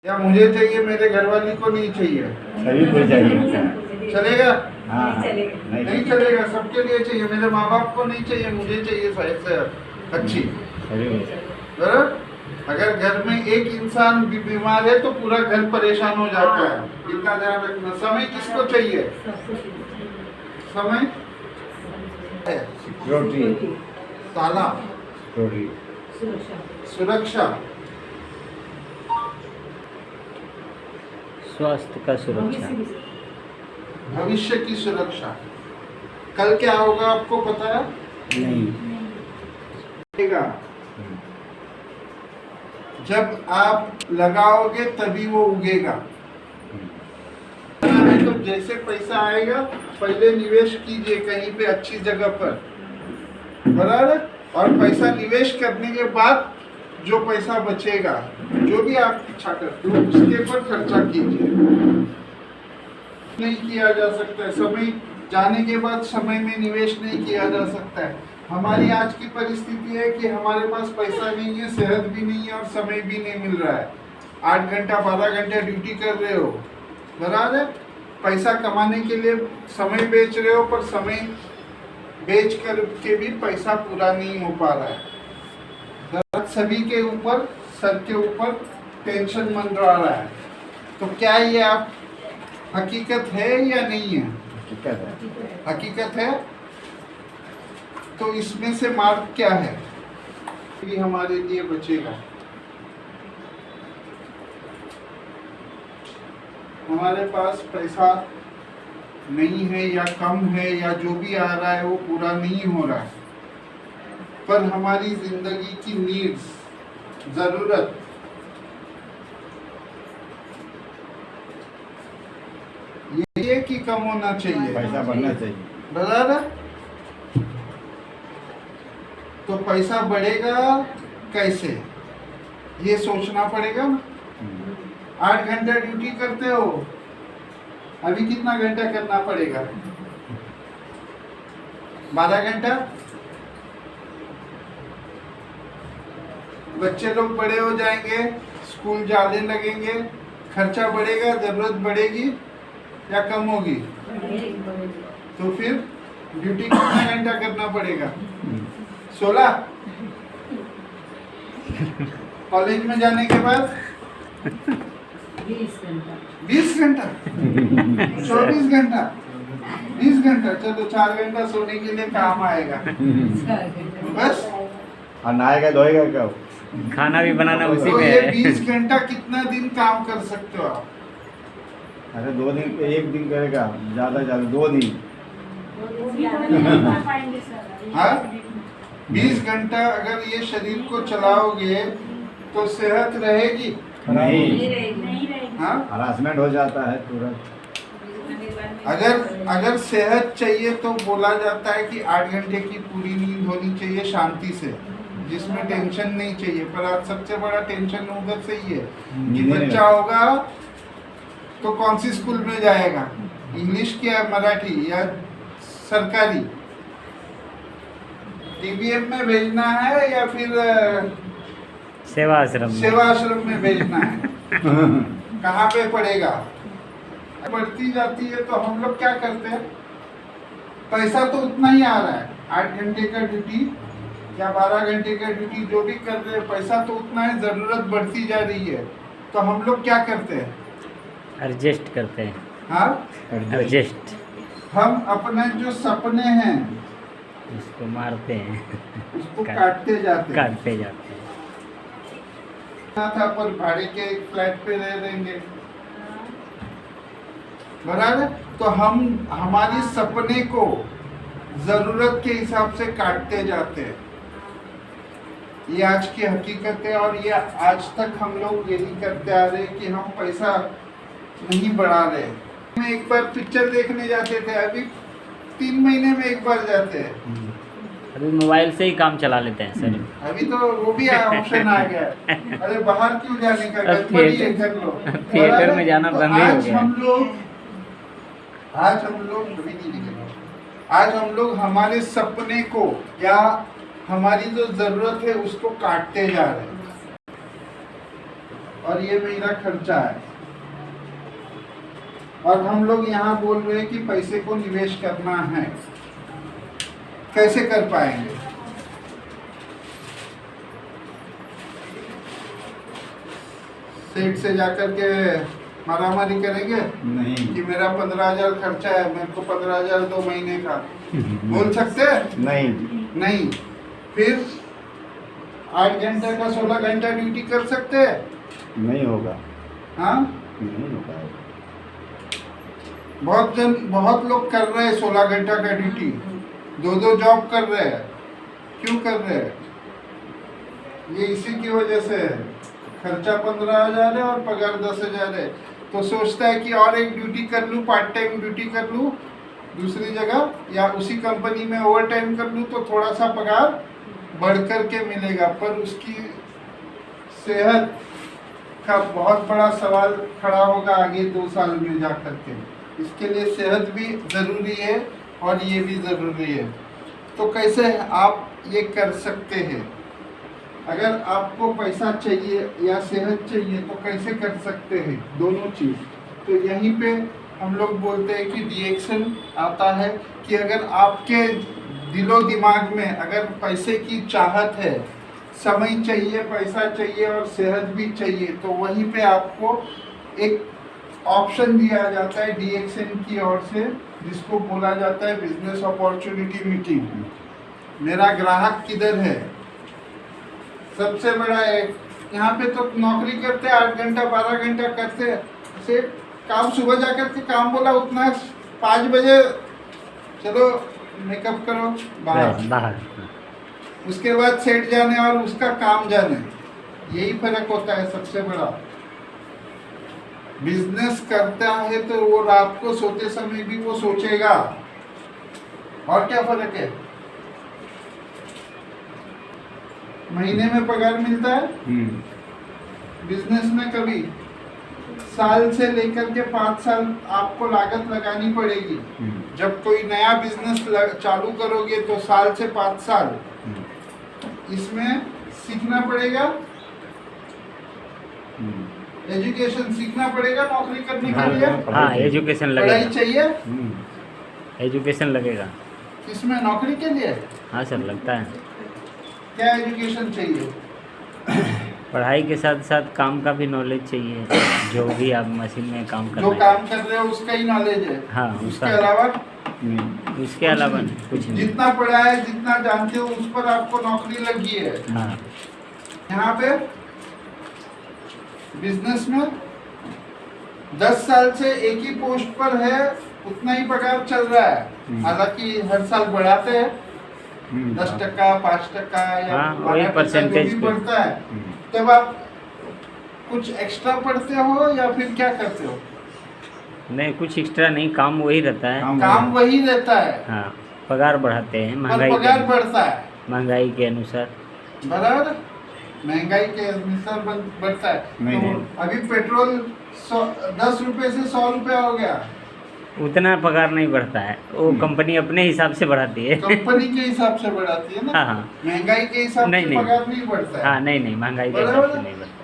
या मुझे चाहिए, मेरे घरवाली को नहीं चाहिए, सभी को चाहिए। चलेगा? हाँ, नहीं चलेगा, सबके लिए चाहिए। मेरे माँ बाप को नहीं चाहिए, मुझे चाहिए से अच्छी। बराबर? अगर घर में एक इंसान भी बीमार है तो पूरा घर परेशान हो जाता है। इतना ध्यान रखना। समय किसको चाहिए? समय सिक्योरिटी, ताला, सुरक्षा, स्वास्थ्य का सुरक्षा, भविष्य की सुरक्षा। कल क्या होगा आपको पता है? नहीं। जब आप लगाओगे तभी वो उगेगा। तो जैसे पैसा आएगा पहले निवेश कीजिए कहीं पे अच्छी जगह पर, बराबर? और पैसा निवेश करने के बाद जो पैसा बचेगा, जो भी आप इच्छा करते हो उसके पर खर्चा कीजिए। नहीं किया जा सकता है, समय जाने के बाद समय में निवेश नहीं किया जा सकता है। हमारी आज की परिस्थिति है कि हमारे पास पैसा नहीं है, सेहत भी नहीं है और समय भी नहीं मिल रहा है। 8 घंटा 12 घंटा ड्यूटी कर रहे हो, बराबर? पैसा कमाने के लिए समय बेच रहे हो, पर समय बेच कर के भी पैसा पूरा नहीं हो पा रहा है। सभी के ऊपर, सर के ऊपर टेंशन मंडरा रहा है। तो क्या ये आप हकीकत है या नहीं है? हकीकत है। तो इसमें से मार्ग क्या है कि हमारे लिए बचेगा? हमारे पास पैसा नहीं है या कम है या जो भी आ रहा है वो पूरा नहीं हो रहा है, पर हमारी जिंदगी की नीड्स, जरूरत, ये कि कम होना चाहिए, पैसा बढ़ना चाहिए, बराबर? तो पैसा बढ़ेगा कैसे, ये सोचना पड़ेगा ना। 8 घंटा ड्यूटी करते हो, अभी कितना घंटा करना पड़ेगा? 12 घंटा। बच्चे लोग बड़े हो जाएंगे, स्कूल जाने लगेंगे, खर्चा बढ़ेगा, जरूरत बढ़ेगी या कम होगी? तो फिर ड्यूटी कितना घंटा करना पड़ेगा? 16। कॉलेज में जाने के बाद 20 घंटा, 24 घंटा, 20 घंटा। चलो 4 घंटा सोने के लिए काम आएगा बस। और नहाएगा धोएगा कब? खाना भी बनाना उसी तो में ये है। 20 घंटा कितना दिन काम कर सकते हो आप? अरे 2 दिन पे 1 दिन करेगा, ज्यादा 2 दिन। हाँ, 20 घंटा अगर ये शरीर को चलाओगे तो सेहत रहेगी? नहीं, हाँ, हरासमेंट हो जाता है तुरंत। अगर सेहत चाहिए तो बोला जाता है कि 8 घंटे की पूरी नींद होनी चाहिए शांति से, जिसमें टेंशन नहीं चाहिए। पर आज सबसे बड़ा टेंशन उधर से ही है कि बच्चा होगा तो कौन सी स्कूल में जाएगा, इंग्लिश की या मराठी या सरकारी? डीबीएम में भेजना है या फिर सेवा आश्रम में। सेवा आश्रम में भेजना है? कहाँ पे पड़ेगा? बढ़ती जाती है तो हम लोग क्या करते हैं, पैसा तो उतना ही आ रहा है, 8 घंटे का ड्यूटी या 12 घंटे का ड्यूटी जो भी कर रहे हैं, पैसा तो उतना है, जरूरत बढ़ती जा रही है। तो हम लोग क्या करते हैं? एडजस्ट करते हैं। हाँ, एडजस्ट, हम अपने जो सपने हैं उसको मारते हैं, उसको काटते जाते हैं। काटते जाते हैं। था पर भाड़े के एक फ्लैट पे रह रहेंगे, बराबर? तो हम हमारी सपने को जरूरत के हिसाब से काटते जाते हैं। ये आज की हकीकत है और ये आज तक हम लोग यही करते आ रहे हैं कि हम पैसा नहीं बढ़ा रहे। में एक बार पिक्चर देखने जाते थे, अभी 3 महीने में एक बार जाते हैं। अभी मोबाइल से ही काम चला लेते हैं सर। अभी तो वो भी ऑप्शन आ गया है। अरे बाहर क्यों जाने का, घर पर ही कर लो। थिएटर में जाना बंद ही हो गया। आज हम लोग हमारे सपने को या हमारी जो जरूरत है उसको काटते जा रहे हैं। और ये मेरा खर्चा है। और हम लोग यहाँ बोल रहे हैं कि पैसे को निवेश करना है, कैसे कर पाएंगे? सेठ से जाकर के मारामारी करेंगे नहीं कि मेरा 15,000 खर्चा है, मेरे को 15,000 2 महीने का, बोल सकते हैं? नहीं नहीं। फिर 8 घंटे का 16 घंटा ड्यूटी कर सकते हैं? नहीं होगा, हाँ, नहीं होगा। बहुत लोग कर रहे हैं 16 घंटा का ड्यूटी, 2 जॉब कर रहे हैं। क्यों कर रहे हैं? ये इसी की वजह से है। खर्चा 15,000 है और पगार 10,000 है, तो सोचता है कि और एक ड्यूटी कर लूँ, पार्ट टाइम ड्यूटी कर लूँ दूसरी जगह, या उसी कंपनी में ओवर टाइम कर लूँ तो थोड़ा सा पगार बढ़ कर के मिलेगा। पर उसकी सेहत का बहुत बड़ा सवाल खड़ा होगा आगे 2 साल में जा कर के। इसके लिए सेहत भी ज़रूरी है और ये भी ज़रूरी है। तो कैसे आप ये कर सकते हैं? अगर आपको पैसा चाहिए या सेहत चाहिए तो कैसे कर सकते हैं? दोनों चीज़। तो यहीं पे हम लोग बोलते हैं कि डिएक्शन आता है कि अगर आपके दिलो दिमाग में अगर पैसे की चाहत है, समय चाहिए, पैसा चाहिए और सेहत भी चाहिए, तो वहीं पे आपको एक ऑप्शन दिया जाता है डिएक्शन की ओर से, जिसको बोला जाता है बिजनेस अपॉर्चुनिटी मीटिंग। मेरा ग्राहक किधर है? सबसे बड़ा है, यहाँ पे तो नौकरी करते 8 घंटा 12 घंटा करते से काम, सुबह जाकर के काम बोला उतना 5 बजे चलो मेकअप करो बाहर, उसके बाद सेट जाने और उसका काम जाने, यही फर्क होता है सबसे बड़ा। बिजनेस करता है तो वो रात को सोते समय भी वो सोचेगा। और क्या फर्क है? महीने में पगार मिलता है, बिजनेस में कभी साल से लेकर के 5 साल आपको लागत लगानी पड़ेगी। जब कोई नया बिजनेस चालू करोगे तो साल से 5 साल इसमें सीखना पड़ेगा, एजुकेशन सीखना पड़ेगा नौकरी करने के लिए। हाँ, एजुकेशन पढ़ाई लगेगा, चाहिए। एजुकेशन लगेगा। किसमें? नौकरी के लिए? हाँ सर, लगता है। क्या एजुकेशन चाहिए? पढ़ाई के साथ साथ काम का भी नॉलेज चाहिए, जो भी आप मशीन में काम कर जो रहे काम हैं। कर रहे हो उसका ही नॉलेज है। हाँ, उसके उसका। अलावा उसके अलावा कुछ नहीं। जितना पढ़ा है, जितना जानते हो, उस पर आपको नौकरी लगी है। हाँ, यहाँ पे बिजनेस में 10 साल से एक ही पोस्ट पर है, उतना ही पगार चल रहा है। हालांकि हर साल बढ़ाते हैं 10%, 5% या हाँ, वही 12% परसेंटेज भी पे। बढ़ता है। तब आप कुछ एक्स्ट्रा पढ़ते हो या फिर क्या करते हो? नहीं, कुछ एक्स्ट्रा नहीं, काम वही रहता है। काम वही रहता है, हाँ, पगार बढ़ाते हैं पर महंगाई पगार बढ़ता है। महंगाई के अनुसार। बराबर, महंगाई के अनुसार बढ़ता है। नहीं। तो अभी पेट्रोल 10 रुपए से 100 रुपया हो गया। उतना पगार नहीं बढ़ता है, वो कंपनी अपने हिसाब से बढ़ाती है। कंपनी के हिसाब से बढ़ाती है ना। हाँ, हाँ। महंगाई के हिसाब से नहीं। पगार नहीं बढ़ता है। हाँ, नहीं, महंगाई के हिसाब से नहीं बढ़ता।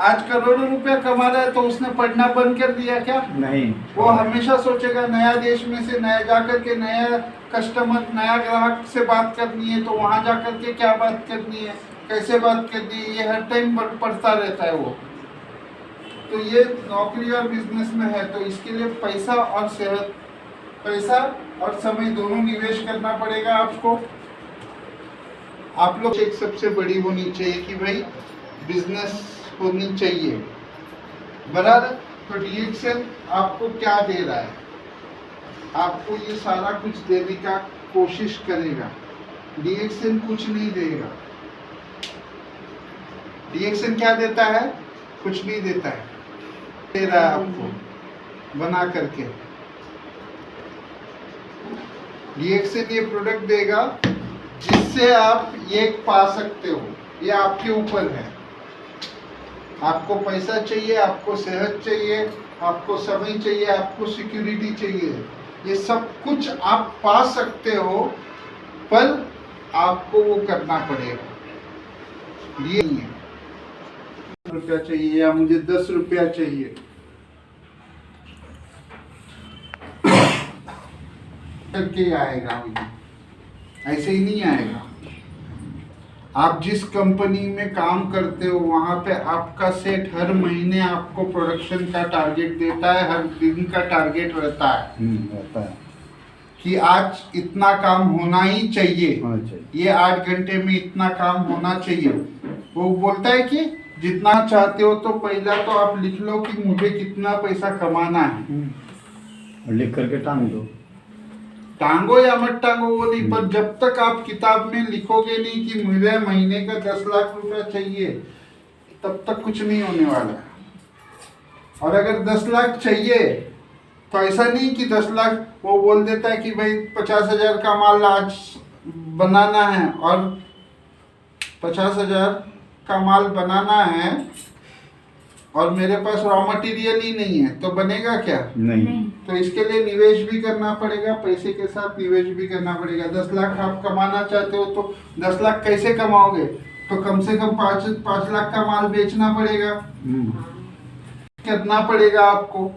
आज करोड़ों रुपया कमा रहा है तो उसने पढ़ना बंद कर दिया क्या? नहीं। वो हमेशा सोचेगा नया देश में से नया जाकर के नया कस्टमर, नया ग्राहक से बात करनी है, तो वहाँ जाकर के क्या बात करनी है, कैसे बात करनी है, ये हर टाइम पढ़ता रहता है वो। तो ये नौकरी और बिजनेस में है, तो इसके लिए पैसा और सेहत, पैसा और समय दोनों निवेश करना पड़ेगा आपको। आप लोग एक सबसे बड़ी होनी चाहिए कि भाई बिजनेस होनी चाहिए, बराबर। तो डिएक्शन आपको क्या दे रहा है? आपको ये सारा कुछ देने का कोशिश करेगा। डिएक्शन कुछ नहीं देगा। डिएक्शन क्या देता है? कुछ नहीं देता है, दे रहा है आपको बना करके। डिएक्शन ये प्रोडक्ट देगा जिससे आप ये पा सकते हो। ये आपके ऊपर है। आपको पैसा चाहिए, आपको सेहत चाहिए, आपको समय चाहिए, आपको सिक्योरिटी चाहिए, ये सब कुछ आप पा सकते हो, पर आपको वो करना पड़ेगा। ये नहीं है। रुपया चाहिए या मुझे 10 रुपया चाहिए, करके आएगा मुझे, ऐसे ही नहीं आएगा। आप जिस कंपनी में काम करते हो वहां पे आपका सेठ हर महीने आपको प्रोडक्शन का टारगेट देता है, हर दिन का टारगेट रहता है रहता है, कि आज इतना काम होना ही चाहिए, होना चाहिए। ये 8 घंटे में इतना काम होना चाहिए। वो बोलता है कि जितना चाहते हो तो पहला तो आप लिख लो कि मुझे कितना पैसा कमाना है, और लिख करके टांग दो। टांगो या मत टांगो वो नहीं, पर जब तक आप किताब में लिखोगे नहीं कि मुझे महीने का 10 लाख रुपया चाहिए, तब तक कुछ नहीं होने वाला है। और अगर 10 लाख चाहिए तो ऐसा नहीं कि 10 लाख वो बोल देता है कि भाई 50,000 का माल आज बनाना है, और 50,000 का माल बनाना है और मेरे पास रॉ मटेरियल ही नहीं है, तो बनेगा क्या? नहीं, तो इसके लिए निवेश भी करना पड़ेगा, पैसे के साथ निवेश भी करना पड़ेगा। 10 लाख आप कमाना चाहते हो तो 10 लाख कैसे कमाओगे? तो कम से कम 5 लाख का माल बेचना पड़ेगा, करना पड़ेगा आपको।